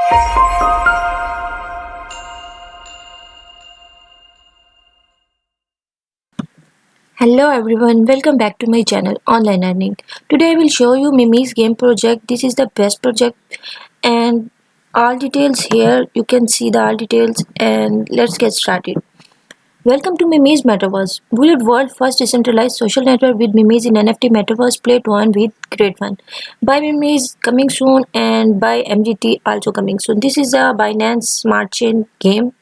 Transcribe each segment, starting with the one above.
Hello everyone, welcome back to my channel Online Earning. Today I will show you Mimi's game project. This is the best project and all details here. You can see the all details and let's get started. Welcome to Mimi's Metaverse. Bullet World first decentralized social network with Mimi's in NFT Metaverse. Play to earn with great fun. By Mimi's coming soon and by MGT also coming soon. This is a Binance Smart Chain game.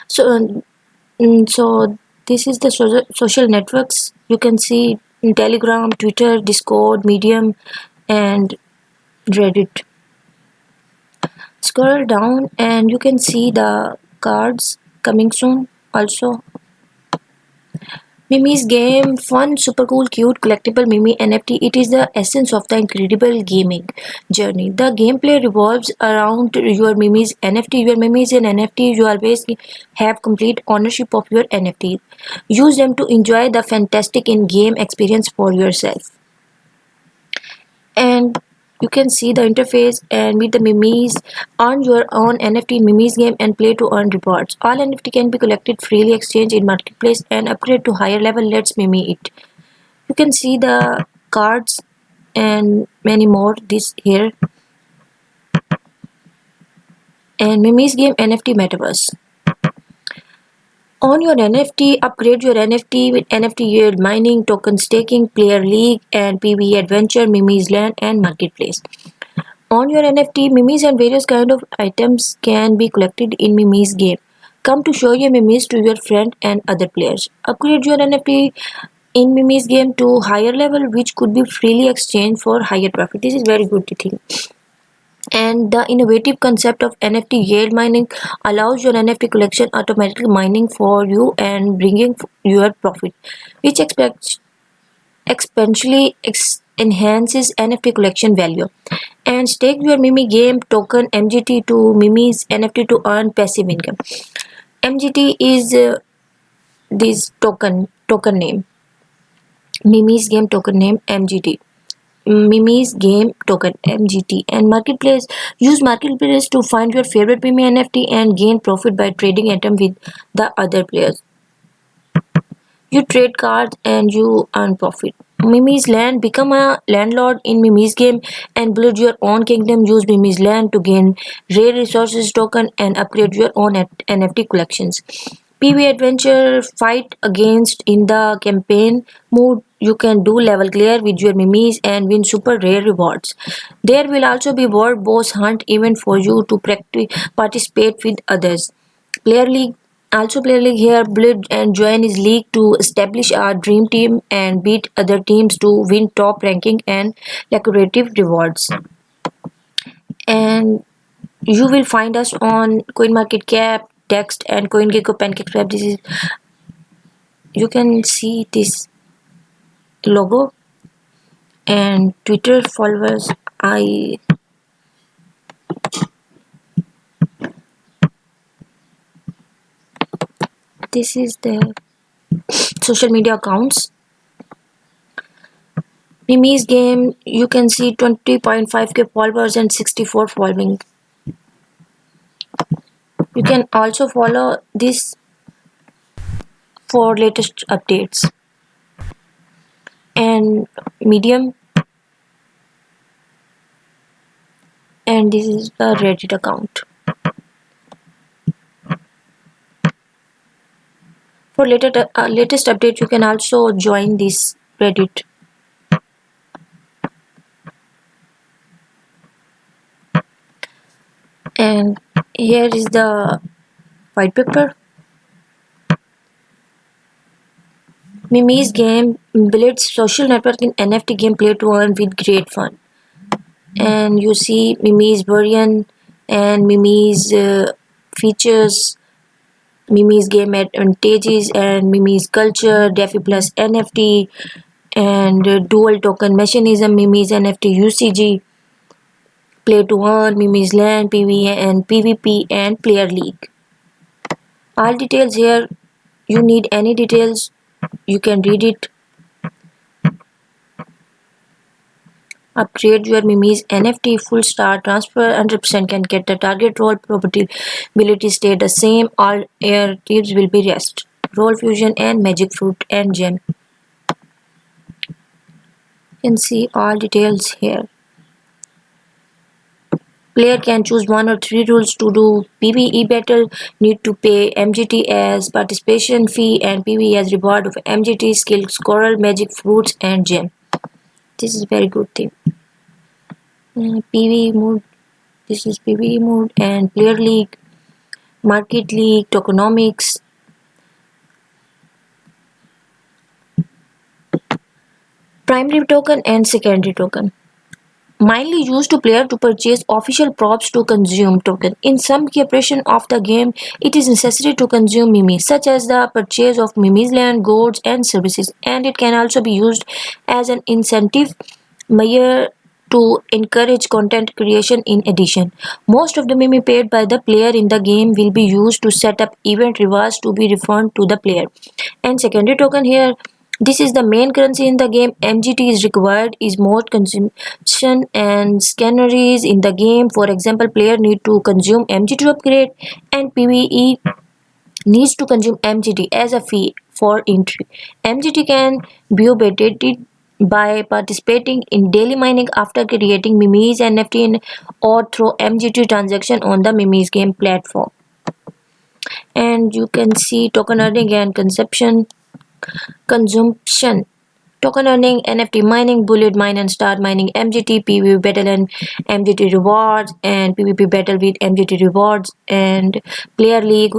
So this is the social networks. You can see in Telegram, Twitter, Discord, Medium, and Reddit. Scroll down and you can see the cards coming soon also. Mimi's game, fun, super cool, cute, collectible Mimi NFT. It is the essence of the incredible gaming journey. The gameplay revolves around your Mimi's NFT. Your Mimi's an NFT. You always have complete ownership of your NFT. Use them to enjoy the fantastic in-game experience for yourself. And you can see the interface and with the Mimis, earn your own NFT in Mimis game and play to earn rewards. All NFT can be collected freely, exchanged in marketplace and upgrade to higher level. Let's Mimi it. You can see the cards and many more this here. And Mimi's game NFT Metaverse. On your NFT, upgrade your NFT with NFT yield mining, token staking, player league, and PvE adventure, Mimi's land, and marketplace. On your NFT, Mimis and various kind of items can be collected in Mimi's game. Come to show your Mimis to your friend and other players. Upgrade your NFT in Mimi's game to higher level, which could be freely exchanged for higher profit. This is very good thing. And the innovative concept of NFT yield mining allows your NFT collection automatically mining for you and bringing your profit, which exponentially enhances NFT collection value. And stake your Mimi game token MGT to Mimi's NFT to earn passive income. MGT is this token name. Mimi's game token name MGT. Mimi's game token MGT. And marketplace, use marketplace to find your favorite Mimi NFT and gain profit by trading item with the other players. You trade cards and you earn profit. Mimi's land, become a landlord in Mimi's game and build your own kingdom. Use Mimi's land to gain rare resources token and upgrade your own NFT collections. PvE adventure, fight against in the campaign mode. You can do level clear with your Mimis and win super rare rewards. There will also be world boss hunt event for you to participate with others. Player league, also player league here, build and join his league to establish our dream team and beat other teams to win top ranking and lucrative rewards. And you will find us on CoinMarketCap, Text, and CoinGecko, PancakeSwap. This is, you can see this logo and Twitter followers. This is the social media accounts. Mimi's game, you can see 20.5k followers and 64 following. You can also follow this for latest updates. And Medium, and this is the Reddit account. For latest update, you can also join this Reddit. And here is the white paper. Mimi's game builds social network in NFT gameplay to earn with great fun. And you see Mimi's variant and Mimi's features, Mimi's game advantages, and Mimi's culture, DeFi Plus NFT, and dual token mechanism, Mimi's NFT UCG, play to earn, Mimi's land, PvE and PvP, and player league. All details here. You need any details, you can read it. Upgrade your Mimi's NFT full star transfer 100% can get the target role probability stay the same. All air tips will be rest. Roll fusion and magic fruit and gem. You can see all details here. Player can choose 1 or 3 rules to do PvE battle. Need to pay MGT as participation fee and PvE as reward of MGT, skill, coral, magic fruits and gem. This is very good thing. PvE mode. This is PvE mode and player league, market league, tokenomics. Primary token and secondary token. Mainly used to player to purchase official props to consume token. In some key operation of the game, it is necessary to consume Mimi, such as the purchase of Mimi's land, goods and services, and it can also be used as an incentive measure to encourage content creation. In addition, most of the Mimi paid by the player in the game will be used to set up event rewards to be refunded to the player. And secondary token here, this is the main currency in the game. MGT is required is more consumption and scanneries in the game. For example, player need to consume MGT to upgrade, and PvE needs to consume MGT as a fee for entry. MGT can be obtained by participating in daily mining after creating Mimi's NFT or through MGT transaction on the Mimi's game platform. And you can see token earning and consumption. Token earning, NFT mining, bullet mine and start mining, MGT, PvP battle and MGT rewards, and PvP battle with MGT rewards, and player league,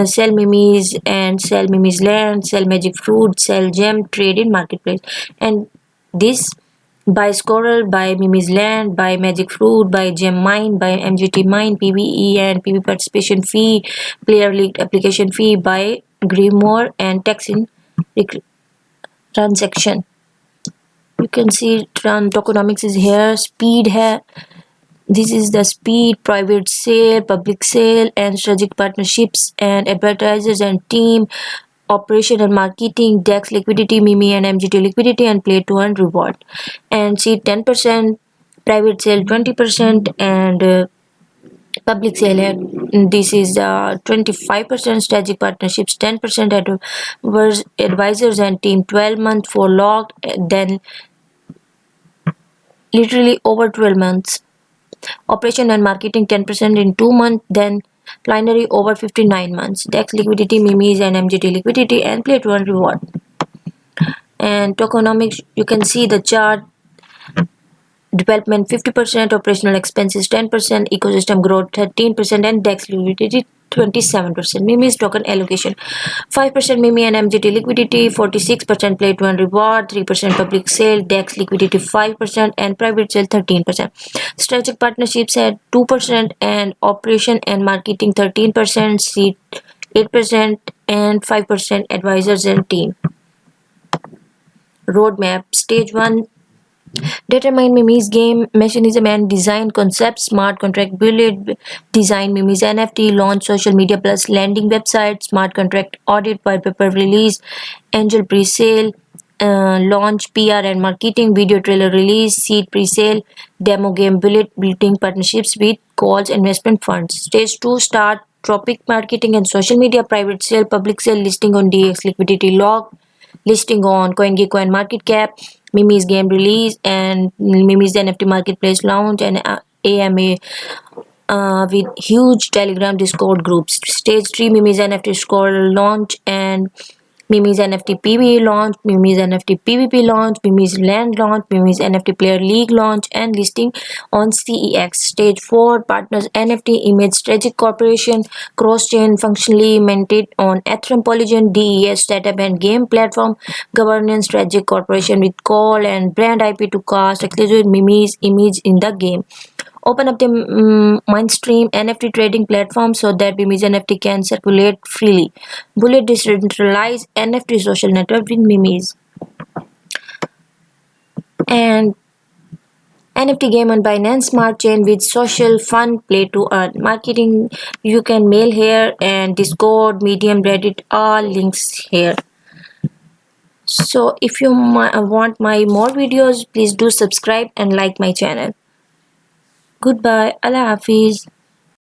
sell Mimis and sell Mimis land, sell magic fruit, sell gem, trade in marketplace. And this buy coral, buy Mimi's land, buy magic fruit, buy gem mine, buy MGT mine, PvE and PvP participation fee, player league application fee, buy Grimoire and tax in transaction. You can see tokenomics is here, speed here. This is the speed, private sale, public sale, and strategic partnerships, and advertisers and team, operation and marketing, DEX liquidity, Mimi and MGT liquidity, and play to earn reward. And see 10%, private sale 20%, and public sale here. This is 25%, strategic partnerships 10%, advisors and team 12 months for locked, then literally over 12 months. Operation and marketing 10% in 2 months, then plenary over 59 months. DEX liquidity, Mimis and MGT liquidity, and play to earn reward. And tokenomics, you can see the chart. Development 50%, operational expenses 10%, ecosystem growth 13%, and DEX liquidity 27%. Mimi's token allocation 5% Mimi and MGT liquidity, 46% play to earn reward, 3% public sale, DEX liquidity 5%, and private sale 13%. Strategic partnerships at 2%, and operation and marketing 13%, seat 8%, and 5% advisors and team. Roadmap stage 1. Determine Mimi's game mechanism and design concept, smart contract bullet, design Mimi's NFT, launch social media plus landing website, smart contract audit, white paper release, angel pre-sale, launch PR and marketing, video trailer release, seed pre-sale, demo game bullet, building partnerships with calls investment funds. Stage 2, start topic marketing and social media, private sale, public sale, listing on DX liquidity log, listing on CoinGecko and MarketCap, Mimi's game release, and Mimi's NFT marketplace launch, and AMA with huge Telegram Discord groups. Stage 3, Mimi's NFT score launch, and Mimi's NFT PvE launch, Mimi's NFT PvP launch, Mimi's land launch, Mimi's NFT player league launch, and listing on CEX. Stage 4, partners NFT image strategic corporation, cross-chain functionally maintained on Ethereum, Polygon, DES setup and game platform, governance strategic corporation with call and brand IP to cast exclusive Mimi's image in the game. Open up the mainstream NFT trading platform so that Mimi's NFT can circulate freely. Bullet decentralized NFT social network with Mimi's. And NFT game on Binance Smart Chain with social fun play to earn. Marketing, you can mail here, and Discord, Medium, Reddit, all links here. So if you want my more videos, please do subscribe and like my channel. Goodbye. Allah Hafiz.